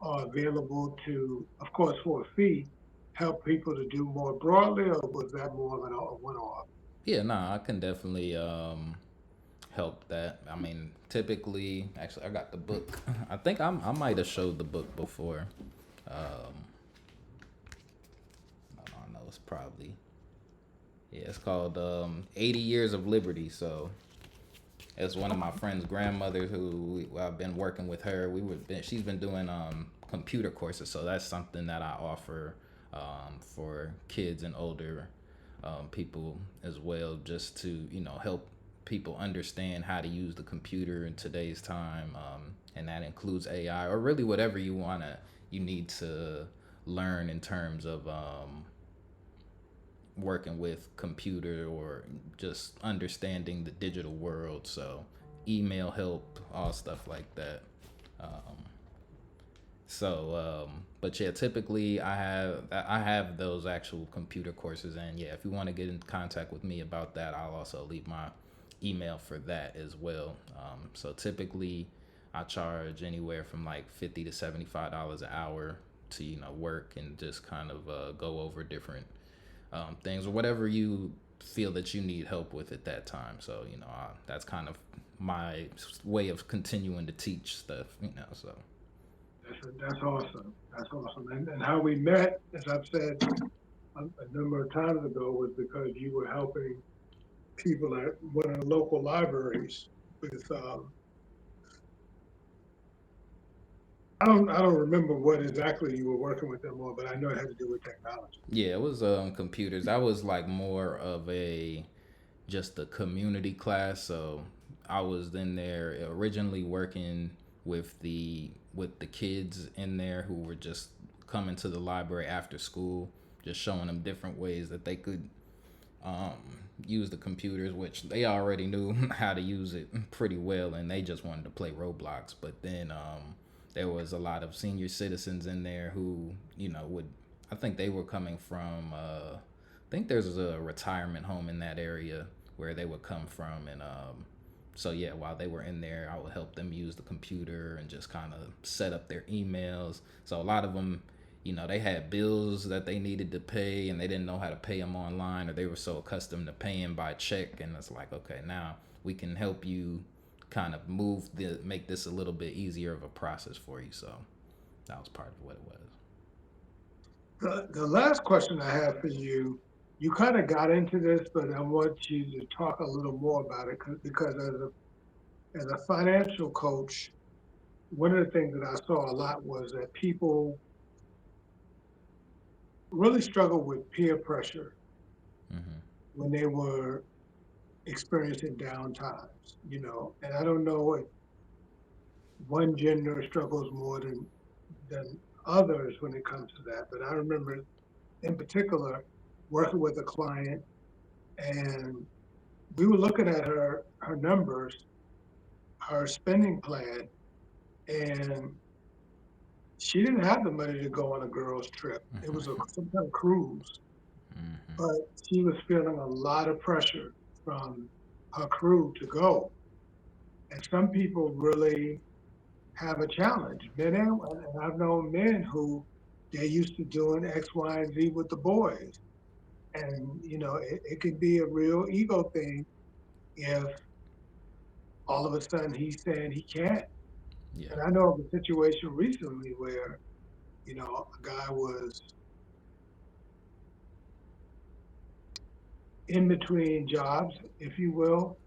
Speaker 2: are available to, of course, for a fee, help people to do more broadly, or was that more of a one-off?
Speaker 1: Yeah, no, I can definitely help that. I mean, typically, actually, I got the book. I think I might have showed the book before. Um, I don't know. It's probably, yeah. It's called 80 Years of Liberty. So it's one of my friend's grandmother who I've been working with her. She's been doing computer courses, so that's something that I offer for kids and older people as well, just to help people understand how to use the computer in today's time, and that includes AI, or really whatever you need to learn in terms of working with computer, or just understanding the digital world. So email help, all stuff like that. Um, but yeah, typically I have those actual computer courses, and yeah, if you want to get in contact with me about that, I'll also leave my email for that as well. So typically, I charge anywhere from like $50 to $75 an hour to work and just kind of go over different things, or whatever you feel that you need help with at that time. So that's kind of my way of continuing to teach stuff. So
Speaker 2: That's awesome. That's awesome. And how we met, as I've said a number of times ago, was because you were helping people at one of the local libraries with I don't remember what exactly you were working with them on, but I know it had to do with technology.
Speaker 1: yeah, it was computers. I was like more of a just a community class. So I was in there originally working with the kids in there who were just coming to the library after school, just showing them different ways that they could um, use the computers, which they already knew how to use it pretty well, and they just wanted to play Roblox. But then there was a lot of senior citizens in there who would. I think they were coming from. I think there's a retirement home in that area where they would come from, and so yeah, while they were in there, I would help them use the computer and just kind of set up their emails. So a lot of them, they had bills that they needed to pay and they didn't know how to pay them online, or they were so accustomed to paying by check. And it's like, okay, now we can help you kind of make this a little bit easier of a process for you. So that was part of what it was.
Speaker 2: The last question I have for you, you kind of got into this, but I want you to talk a little more about it because as a financial coach, one of the things that I saw a lot was that people really struggle with peer pressure
Speaker 1: Hmm.
Speaker 2: when they were experiencing down times. And I don't know if one gender struggles more than others when it comes to that, but I remember in particular working with a client, and we were looking at her numbers, her spending plan, and she didn't have the money to go on a girls' trip. It was some kind of cruise,
Speaker 1: Hmm.
Speaker 2: but she was feeling a lot of pressure from her crew to go. And some people really have a challenge. And I've known men who they're used to doing X, Y, and Z with the boys. And, it could be a real ego thing if all of a sudden he's saying he can't.
Speaker 1: Yeah.
Speaker 2: And I know of a situation recently where, a guy was in between jobs, if you will,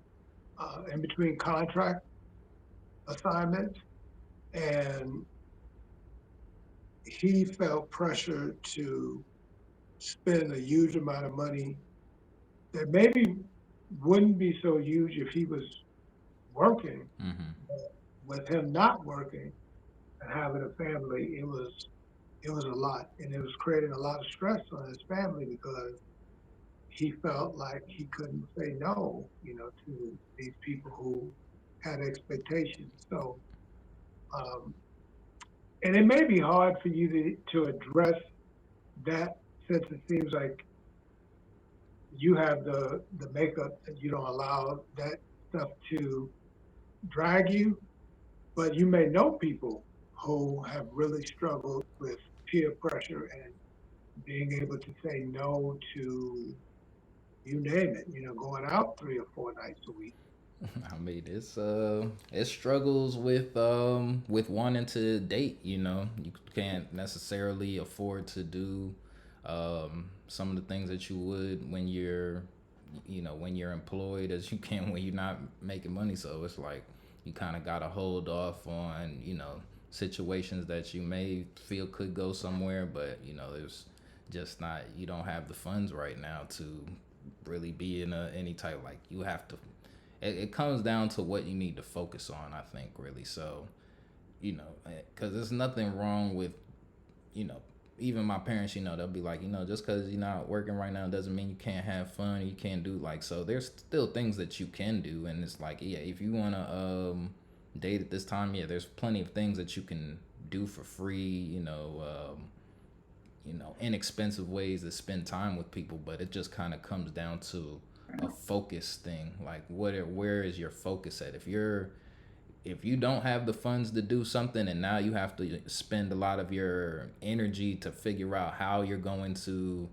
Speaker 2: in between contract assignments, and he felt pressure to spend a huge amount of money that maybe wouldn't be so huge if he was working.
Speaker 1: Hmm.
Speaker 2: But with him not working and having a family, it was a lot, and it was creating a lot of stress on his family because he felt like he couldn't say no, to these people who had expectations. So, um, and it may be hard for you to address that since it seems like you have the makeup that you don't allow that stuff to drag you, but you may know people who have really struggled with peer pressure and being able to say no to you name it, going out 3 or 4 nights a week.
Speaker 1: I mean, it struggles with wanting to date. You can't necessarily afford to do some of the things that you would when you're employed as you can when you're not making money. So it's like you kind of gotta hold off on situations that you may feel could go somewhere, but there's just not you don't have the funds right now to really be in any type like you have to it comes down to what you need to focus on, I think, really. So because there's nothing wrong with you know even my parents, they'll be like, just because you're not working right now doesn't mean you can't have fun, or you can't do like, so there's still things that you can do. And it's like, yeah, if you want to date at this time, yeah, there's plenty of things that you can do for free, inexpensive ways to spend time with people. But it just kind of comes down to a focus thing. Like, where is your focus at? If you don't have the funds to do something, and now you have to spend a lot of your energy to figure out how you're going to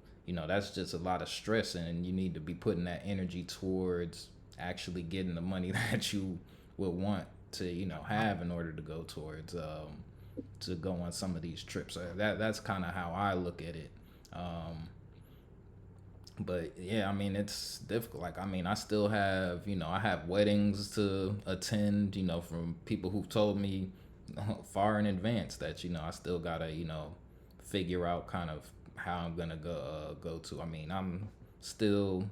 Speaker 1: that's just a lot of stress, and you need to be putting that energy towards actually getting the money that you would want to, have in order to go towards to go on some of these trips. That's kind of how I look at it. Um, but yeah, I mean, it's difficult. Like, I mean, I still have, I have weddings to attend, from people who've told me far in advance that, I still gotta, figure out kind of how I'm gonna go to. I mean, still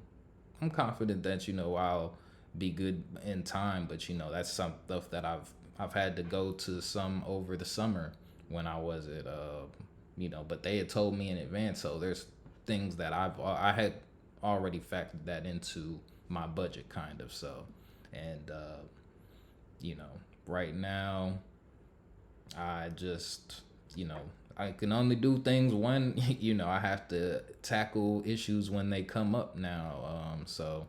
Speaker 1: I'm confident that, I'll be good in time, but that's some stuff that I've had to go to some over the summer when I was at but they had told me in advance, so there's things that I had already factored that into my budget kind of. So, and you know right now I just, I can only do things when, I have to tackle issues when they come up now. So,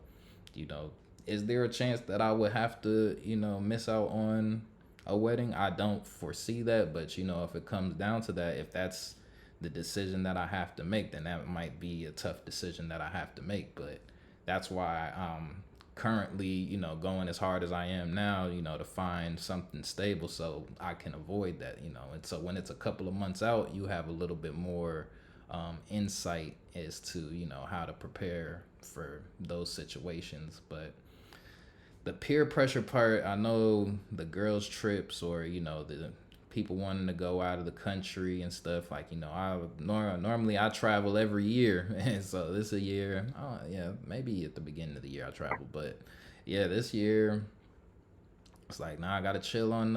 Speaker 1: you know, is there a chance that I would have to, miss out on a wedding? I don't foresee that, but, if it comes down to that, if that's the decision that I have to make, then that might be a tough decision that I have to make. But that's why currently, going as hard as I am now, to find something stable so I can avoid that. And so when it's a couple of months out, you have a little bit more insight as to, how to prepare for those situations. But the peer pressure part, I know the girls' trips or, the people wanting to go out of the country and stuff. Like, normally I travel every year. And so this a year, oh, yeah, maybe at the beginning of the year I travel. But yeah, this year, it's like, now I got to chill on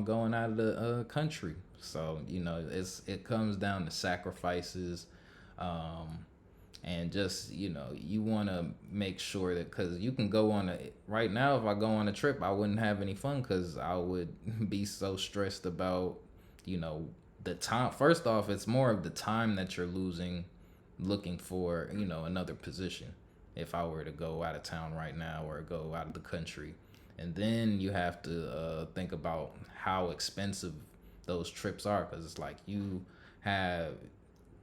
Speaker 1: going out of the country. So, it comes down to sacrifices. Um, and just, you want to make sure that, because you can go on a right now, if I go on a trip I wouldn't have any fun because I would be so stressed about, you know the time. First off, it's more of the time that you're losing looking for, another position, if I were to go out of town right now or go out of the country. And then you have to think about how expensive those trips are, because it's like have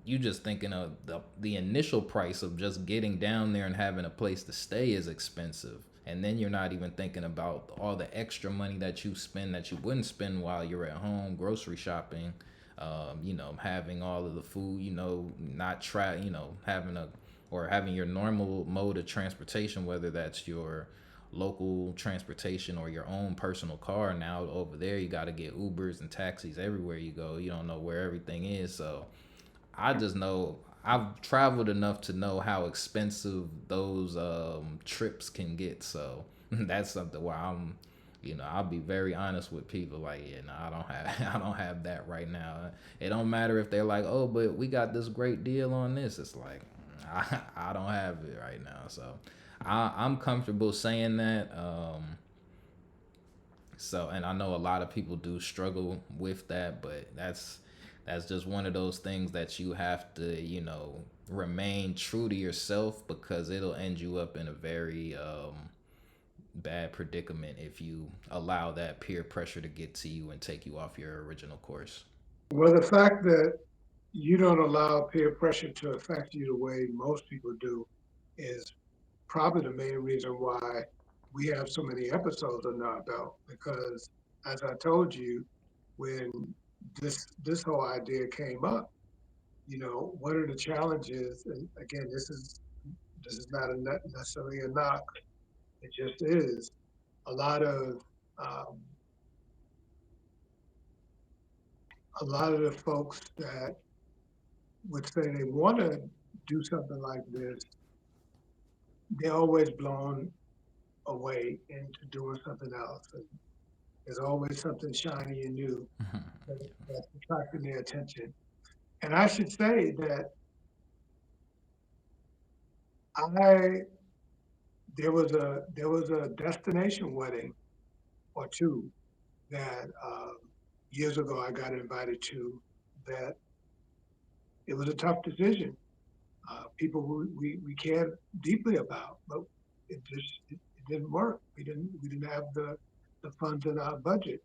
Speaker 1: you just thinking of the initial price of just getting down there and having a place to stay is expensive. And then you're not even thinking about all the extra money that you spend that you wouldn't spend while you're at home grocery shopping, having all of the food, not try, having a or having your normal mode of transportation, whether that's your local transportation or your own personal car. Now over there, you got to get Ubers and taxis everywhere you go. You don't know where everything is. So I just know I've traveled enough to know how expensive those trips can get. So that's something where I'll be very honest with people. Like, yeah, no, I don't have, I don't have that right now. It don't matter if they're like, oh, but we got this great deal on this. It's like, I don't have it right now. So I'm comfortable saying that. So, and I know a lot of people do struggle with that, but that's just one of those things that you have to, remain true to yourself, because it'll end you up in a very bad predicament if you allow that peer pressure to get to you and take you off your original course.
Speaker 2: Well, the fact that you don't allow peer pressure to affect you the way most people do is probably the main reason why we have so many episodes under our belt. Because as I told you, when this whole idea came up, one of the challenges, and again, this is not necessarily a knock. It just is a lot of um, a lot of the folks that would say they want to do something like this, they're always blown away into doing something else. And there's always something shiny and new that's attracting their attention. And I should say that I there was a destination wedding or two that years ago I got invited to, that it was a tough decision. People who we cared deeply about, but it didn't work. We didn't have the funds in our budget.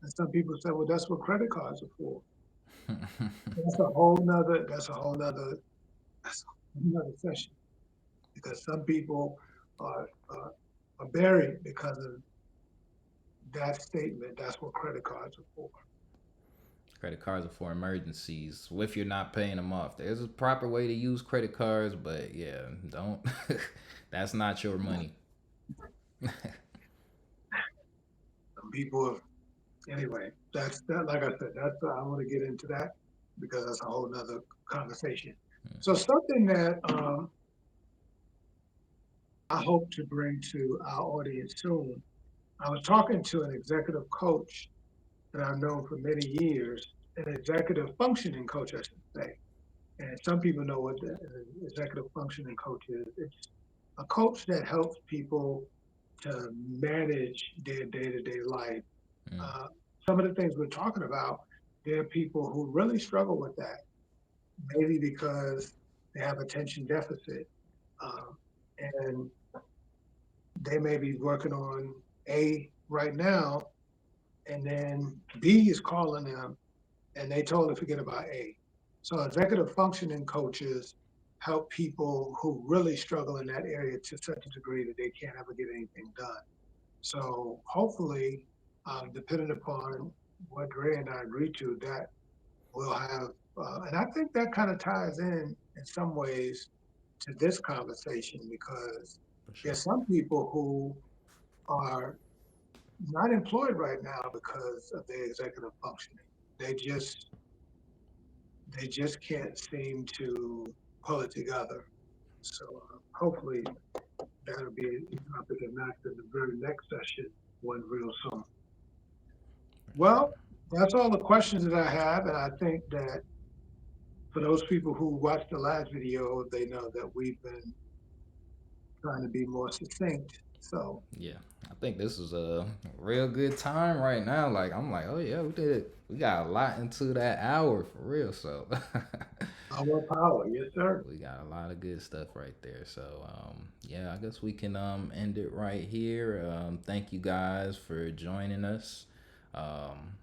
Speaker 2: And some people said, well, that's what credit cards are for. That's a whole nother That's another session because some people are buried because of that statement. That's what credit cards are for.
Speaker 1: Credit cards are for emergencies. If you're not paying them off, there's a proper way to use credit cards, but yeah, don't. That's not your money.
Speaker 2: Some people have, anyway, that's that, like I said, that's, I want to get into that because that's a whole nother conversation. So something that I hope to bring to our audience soon. I was talking to an executive coach that I've known for many years, an executive functioning coach, I should say. And some people know what the executive functioning coach is. It's a coach that helps people to manage their day-to-day life.
Speaker 1: Mm,
Speaker 2: Uh, some of the things we're talking about, there are people who really struggle with that, maybe because they have attention deficit, um, and they may be working on A right now, and then B is calling them, and they totally forget about A. So executive functioning coaches help people who really struggle in that area to such a degree that they can't ever get anything done. So hopefully, depending upon what Ray and I agree to, that we'll have, and I think that kind of ties in some ways to this conversation because
Speaker 1: for sure.
Speaker 2: there's some people who are not employed right now because of their executive functioning. They just they just can't seem to pull it together. So hopefully that'll be a topic of next in the very next session, one real soon.
Speaker 1: For
Speaker 2: Well,
Speaker 1: sure.
Speaker 2: that's all the questions that I have, and I think that for those people who watched the last video, they know that we've been trying to be more succinct. So
Speaker 1: Yeah, I think this is a real good time right now. Like I'm like, oh yeah, we did. We got a lot into that hour for real. So
Speaker 2: our power, yes, sir.
Speaker 1: we got a lot of good stuff right there. So yeah, I guess we can end it right here. Thank you guys for joining us. Um,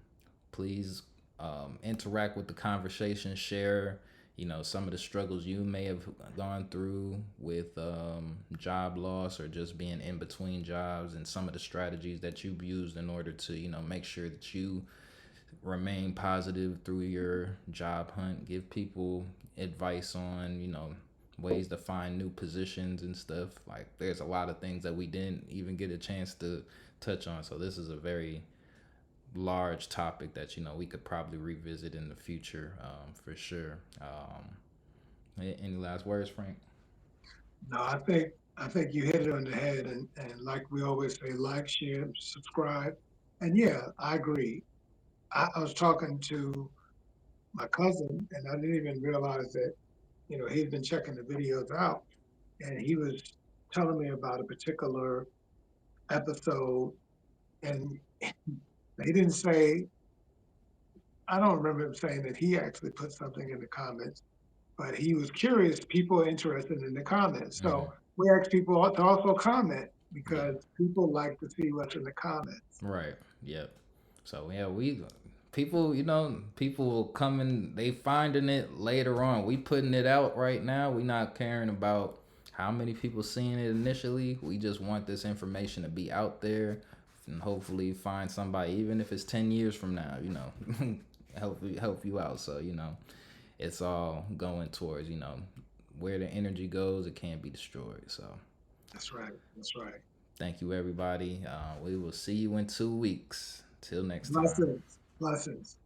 Speaker 1: please interact with the conversation, share some of the struggles you may have gone through with job loss or just being in between jobs, and some of the strategies that you've used in order to make sure that you remain positive through your job hunt. Give people advice on ways to find new positions and stuff. Like there's a lot of things that we didn't even get a chance to touch on, so this is a very large topic that we could probably revisit in the future, for sure. Any last words, Frank?
Speaker 2: No, I think you hit it on the head, and like we always say, like, share, subscribe, and yeah, I agree. I was talking to my cousin, and I didn't even realize that he'd been checking the videos out, and he was telling me about a particular episode, and he didn't say. I don't remember him saying that he actually put something in the comments, but he was curious. People are interested in the comments,
Speaker 1: Mm-hmm.
Speaker 2: so we asked people to also comment
Speaker 1: Yeah.
Speaker 2: because people like to see what's in the comments.
Speaker 1: Right. Yep. So yeah, we people, people will come and they finding it later on. We putting it out right now. We not caring about how many people seeing it initially. We just want this information to be out there and hopefully find somebody, even if it's 10 years from now. Help you out. So it's all going towards where the energy goes, it can't be destroyed. So
Speaker 2: That's right. That's right.
Speaker 1: thank you, everybody. We will see you in 2 weeks. Till next time.
Speaker 2: Blessings. Blessings.